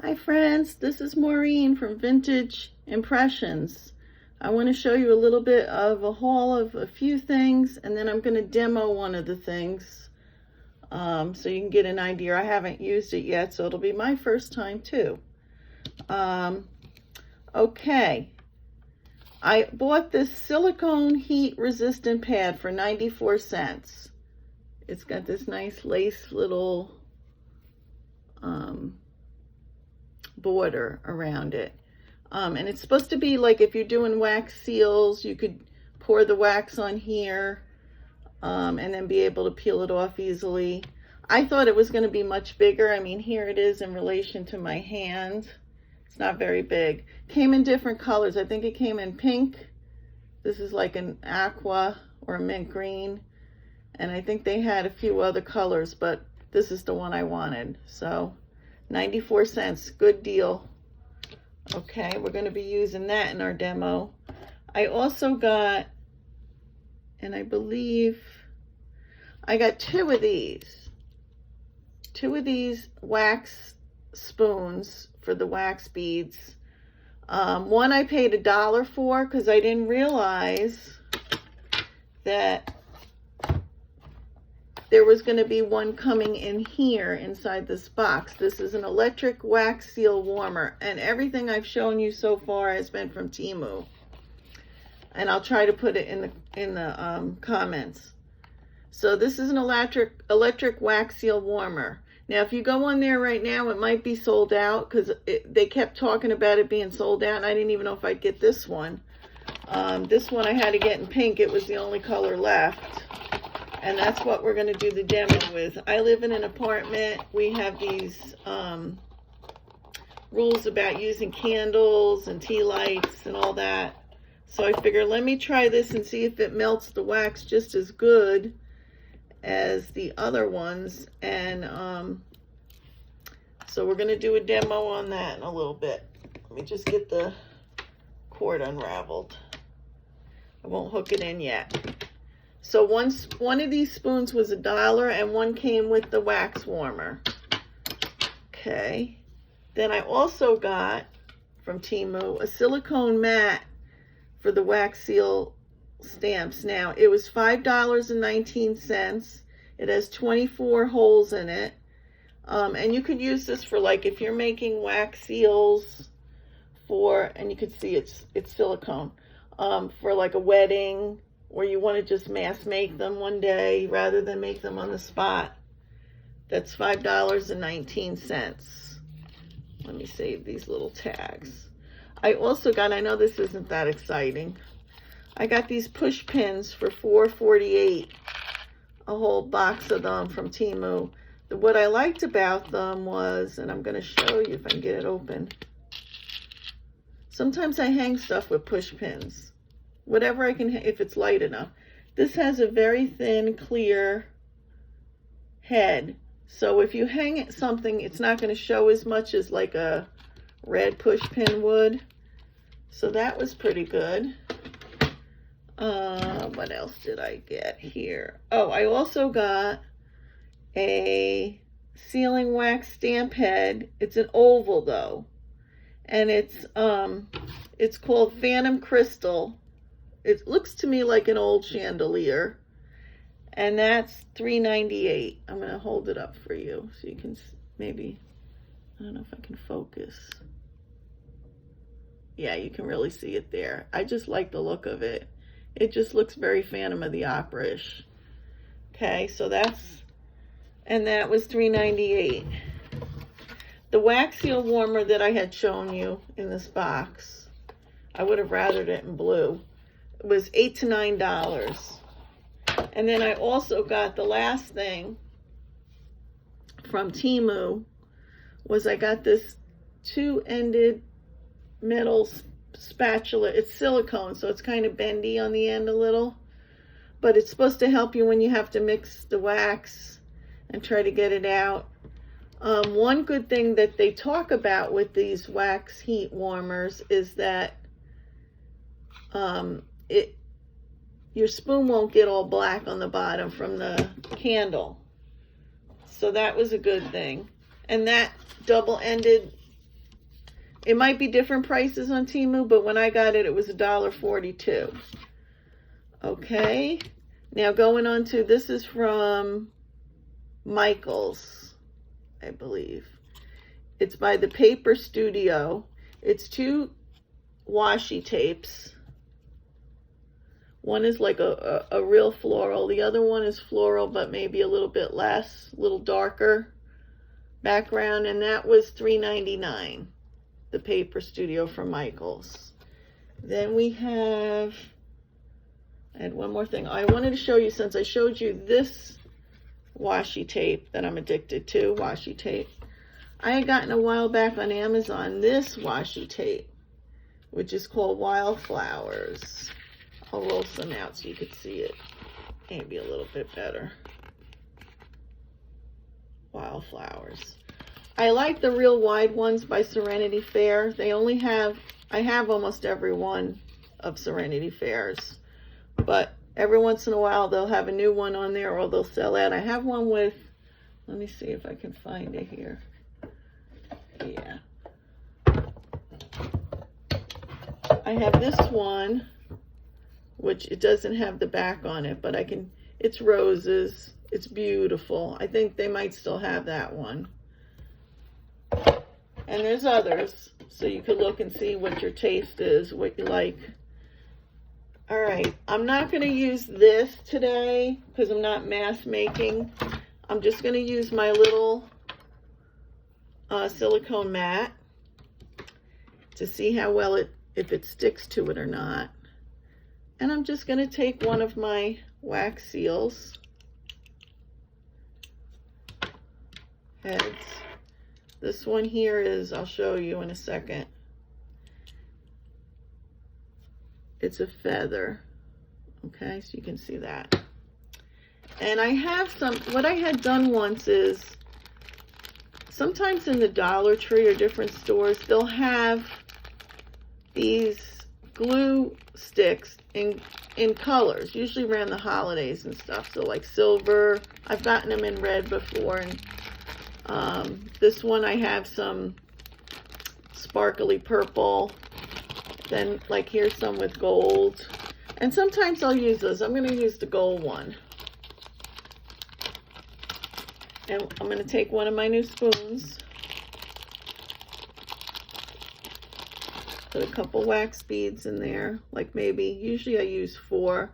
Hi friends, this is Maureen from Vintage Impressions. I want to show you a little bit of a haul of a few things, and then I'm going to demo one of the things so you can get an idea. I haven't used it yet, so it'll be my first time too. Okay, I bought this silicone heat resistant pad for 94 cents. It's got this nice lace little border around it. And it's supposed to be like if you're doing wax seals, you could pour the wax on here and then be able to peel it off easily. I thought it was going to be much bigger. I mean, here it is in relation to my hand. It's not very big. Came in different colors. I think it came in pink. This is like an aqua or a mint green. And I think they had a few other colors, but this is the one I wanted. So 94 cents, good deal. Okay, we're going to be using that in our demo. I also got, and I believe I got two of these wax spoons for the wax beads. One I paid $1 for because I didn't realize that there was going to be one coming in here inside this box. This is an electric wax seal warmer, and everything I've shown you so far has been from Temu, and I'll try to put it in the comments. So this is an electric wax seal warmer. Now if you go on there right now, it might be sold out because they kept talking about it being sold out, and I didn't even know if I'd get this one. This one I had to get in pink. It was the only color left. And that's what we're going to do the demo with. I live in an apartment. We have these rules about using candles and tea lights and all that. So I figure let me try this and see if it melts the wax just as good as the other ones. And so we're going to do a demo on that in a little bit. Let me just get the cord unraveled. I won't hook it in yet. So one of these spoons was $1 and one came with the wax warmer. Okay. Then I also got from Temu a silicone mat for the wax seal stamps. Now it was $5.19. It has 24 holes in it. And you could use this for like if you're making wax seals for, and you can see it's silicone, for like a wedding, or you want to just mass make them one day rather than make them on the spot. That's $5.19. Let me save these little tags. I also got, I know this isn't that exciting, I got these push pins for $4.48, a whole box of them from Temu. What I liked about them was, and I'm going to show you if I can get it open. Sometimes I hang stuff with push pins. Whatever I can, if it's light enough. This has a very thin, clear head. So if you hang it something, it's not going to show as much as like a red push pin would. So that was pretty good. What else did I get here? Oh, I also got a sealing wax stamp head. It's an oval though. And it's called Phantom Crystal. It looks to me like an old chandelier, and that's $3.98. I'm going to hold it up for you so you can maybe, I don't know if I can focus. Yeah, you can really see it there. I just like the look of it. It just looks very Phantom of the Opera-ish. Okay, so and that was $3.98. The wax seal warmer that I had shown you in this box, I would have rathered it in blue, was $8 to $9. And then I also got the last thing from Temu was I got this two-ended metal spatula. It's silicone, so it's kind of bendy on the end a little, but it's supposed to help you when you have to mix the wax and try to get it out. One good thing that they talk about with these wax heat warmers is that your spoon won't get all black on the bottom from the candle. So that was a good thing. And that double-ended It might be different prices on Temu, but when I got it, it was $1.42. Okay, now going on to, this is from Michaels, I believe. It's by the Paper Studio. It's 2 washi tapes. One is like a real floral. The other one is floral, but maybe a little bit less, a little darker background. And that was $3.99, the Paper Studio from Michaels. Then we have, I had one more thing. I wanted to show you, since I showed you this washi tape that I'm addicted to, washi tape. I had gotten a while back on Amazon this washi tape, which is called Wildflowers. I'll roll some out so you could see it maybe a little bit better. Wildflowers. I like the real wide ones by Serenity Fair. They only have, I have almost every one of Serenity Fairs, but every once in a while they'll have a new one on there, or they'll sell out. I have one with, let me see if I can find it here. Yeah. I have this one, which it doesn't have the back on it, but I can, it's roses. It's beautiful. I think they might still have that one. And there's others, so you could look and see what your taste is, what you like. All right, I'm not going to use this today because I'm not mass making. I'm just going to use my little silicone mat to see how well if it sticks to it or not. And I'm just going to take one of my wax seals heads. This one here is, I'll show you in a second. It's a feather. Okay, so you can see that. And I have some, what I had done once is, sometimes in the Dollar Tree or different stores, they'll have these glue sticks in colors, usually around the holidays and stuff. So like silver, I've gotten them in red before, and this one I have some sparkly purple. Then like here's some with gold, and sometimes I'll use those. I'm going to use the gold one, and I'm going to take one of my new spoons, put a couple wax beads in there, like maybe, usually I use 4,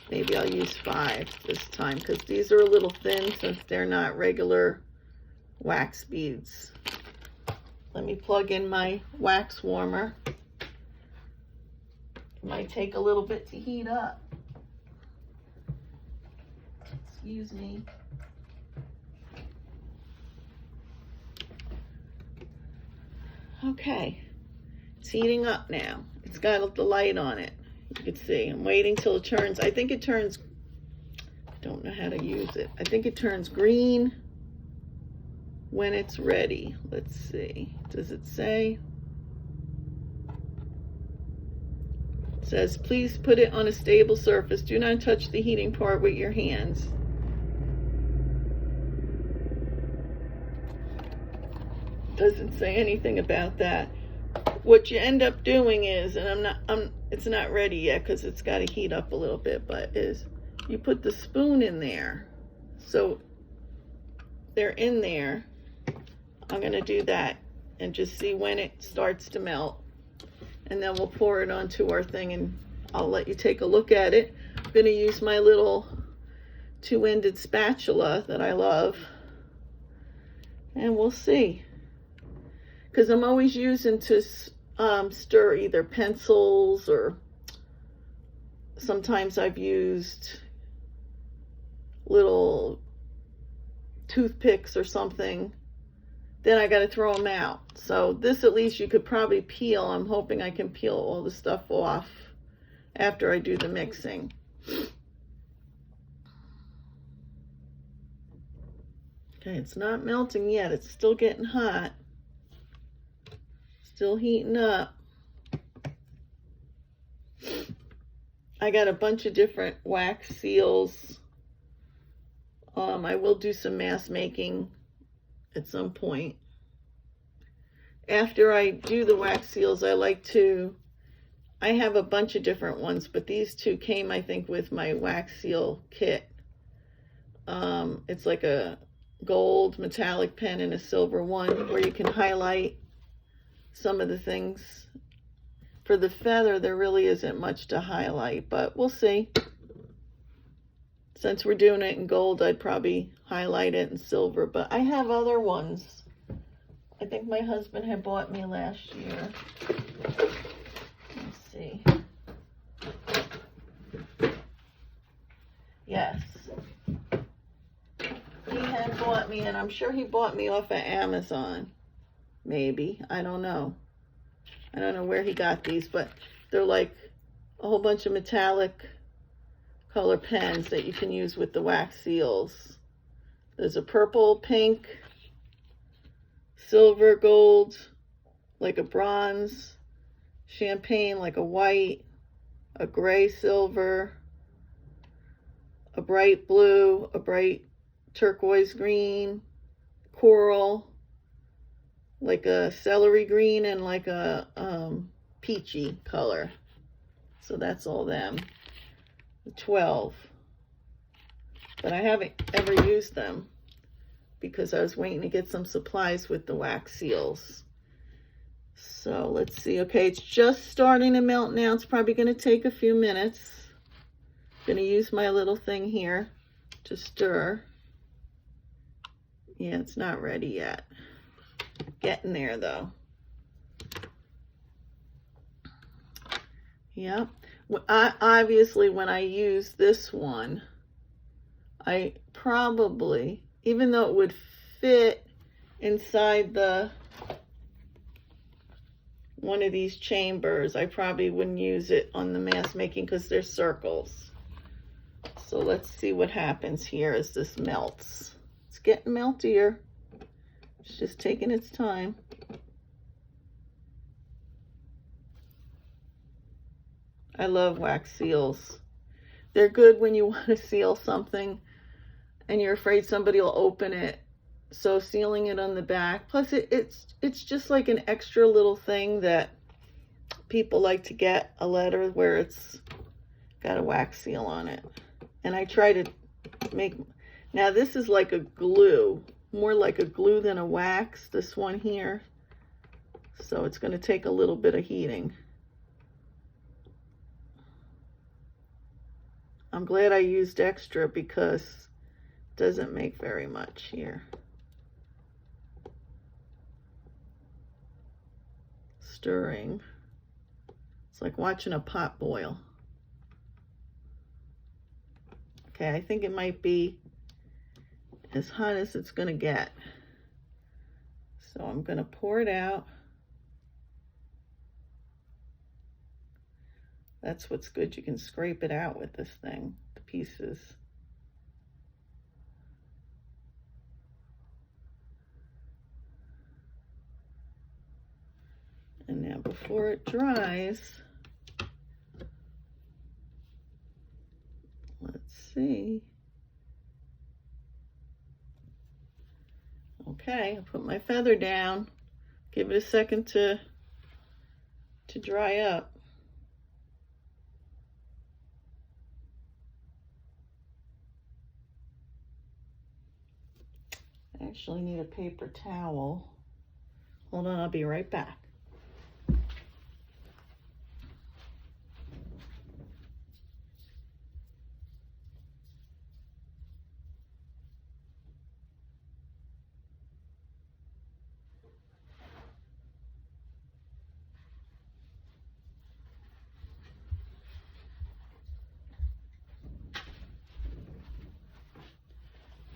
maybe I'll use 5 this time, because these are a little thin since they're not regular wax beads. Let me plug in my wax warmer. It might take a little bit to heat up. Excuse me. Okay, it's heating up now. It's got the light on it. You can see, I'm waiting till it turns, I think it turns, I don't know how to use it. I think it turns green when it's ready. Let's see, does it say? It says, please put it on a stable surface. Do not touch the heating part with your hands. Doesn't say anything about that. What you end up doing is, and it's not ready yet because it's got to heat up a little bit, but is you put the spoon in there. So they're in there. I'm going to do that and just see when it starts to melt. And then we'll pour it onto our thing, and I'll let you take a look at it. I'm going to use my little 2-ended spatula that I love. And we'll see. Because I'm always using to stir either pencils, or sometimes I've used little toothpicks or something. Then I got to throw them out. So this at least you could probably peel. I'm hoping I can peel all the stuff off after I do the mixing. Okay, it's not melting yet. It's still getting hot. Still heating up. I got a bunch of different wax seals. I will do some mass making at some point. after I do the wax seals, I like to, I have a bunch of different ones, but these two came, I think, with my wax seal kit. It's like a gold metallic pen and a silver one where you can highlight some of the things. For the feather, there really isn't much to highlight, but we'll see. Since we're doing it in gold, I'd probably highlight it in silver, but I have other ones. I think my husband had bought me last year. Let's see. Yes. He had bought me, and I'm sure he bought me off of Amazon. Maybe. I don't know. I don't know where he got these, but they're like a whole bunch of metallic color pens that you can use with the wax seals. There's a purple, pink, silver, gold, like a bronze, champagne, like a white, a gray silver, a bright blue, a bright turquoise green, coral, like a celery green, and like a peachy color. So that's all them. 12. But I haven't ever used them because I was waiting to get some supplies with the wax seals. So let's see. Okay, it's just starting to melt now. It's probably going to take a few minutes. I'm going to use my little thing here to stir. Yeah, it's not ready yet. Getting there though. Yep. Obviously, when I use this one, I probably, even though it would fit inside one of these chambers, I probably wouldn't use it on the mask making because they're circles. So let's see what happens here as this melts. It's getting meltier. It's just taking its time. I love wax seals. They're good when you want to seal something and you're afraid somebody will open it. So sealing it on the back. Plus it's just like an extra little thing that people like to get a letter where it's got a wax seal on it. And I try to make, now this is like a glue, more like a glue than a wax, this one here. So it's going to take a little bit of heating. I'm glad I used extra because it doesn't make very much here. Stirring. It's like watching a pot boil. Okay, I think it might be as hot as it's going to get. So I'm going to pour it out. That's what's good. You can scrape it out with this thing, the pieces. And now before it dries, let's see. Okay, I'll put my feather down. Give it a second to dry up. I actually need a paper towel. Hold on, I'll be right back.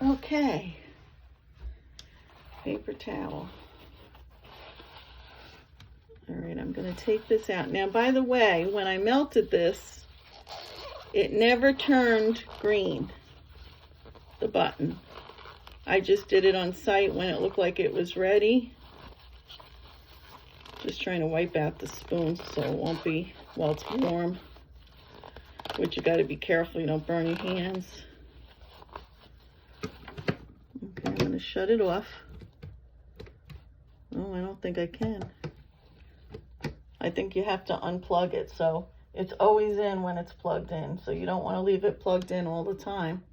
Okay. Paper towel. All right, I'm going to take this out. Now, by the way, when I melted this, it never turned green, the button. I just did it on site when it looked like it was ready. Just trying to wipe out the spoon so it won't be while it's warm, which you got to be careful you don't burn your hands. Okay, I'm going to shut it off. Oh, I don't think I can. I think you have to unplug it, so it's always in when it's plugged in, so you don't want to leave it plugged in all the time.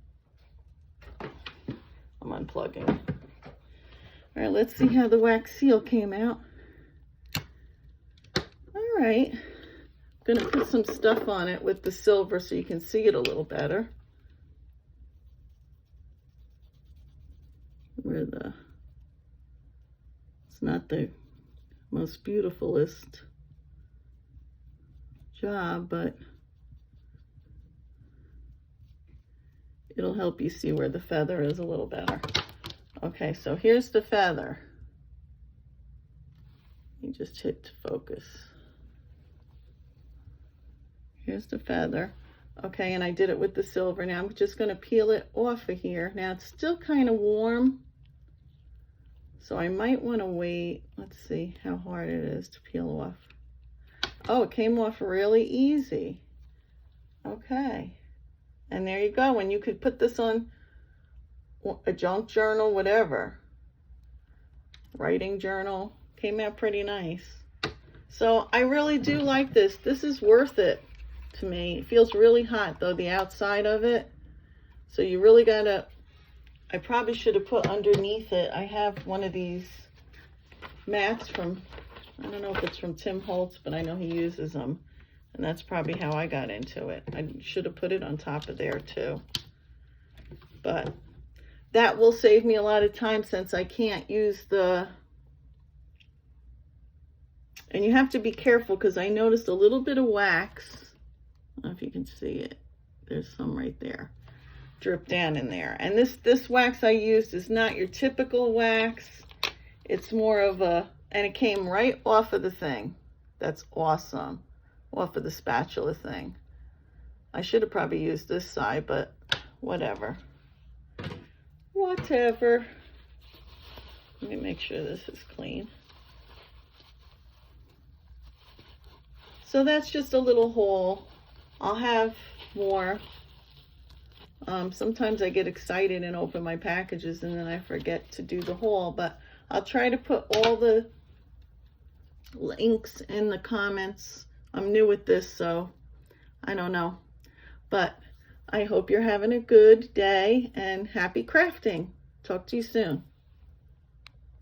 I'm unplugging. All right, let's see how the wax seal came out. All right, I'm gonna put some stuff on it with the silver so you can see it a little better. It's not the most beautifulest job, but it'll help you see where the feather is a little better. Okay, so here's the feather. You just hit to focus. Here's the feather. Okay, and I did it with the silver. Now I'm just going to peel it off of here. Now it's still kind of warm, so I might want to wait. Let's see how hard it is to peel off. Oh, it came off really easy. Okay. And there you go. And you could put this on a junk journal, whatever. Writing journal. Came out pretty nice. So I really do like this. This is worth it to me. It feels really hot though, the outside of it. So you really gotta, I probably should have put underneath it. I have one of these mats from, I don't know if it's from Tim Holtz, but I know he uses them. And that's probably how I got into it. I should have put it on top of there too. But that will save me a lot of time since I can't use the, and you have to be careful because I noticed a little bit of wax. I don't know if you can see it. There's some right there. Drip down in there. And this wax I used is not your typical wax. It's more of a, and it came right off of the thing. That's awesome. Off of the spatula thing. I should have probably used this side, but whatever. Whatever. Let me make sure this is clean. So that's just a little haul. I'll have more. Sometimes I get excited and open my packages and then I forget to do the haul, but I'll try to put all the links in the comments. I'm new with this, so I don't know. But I hope you're having a good day and happy crafting. Talk to you soon.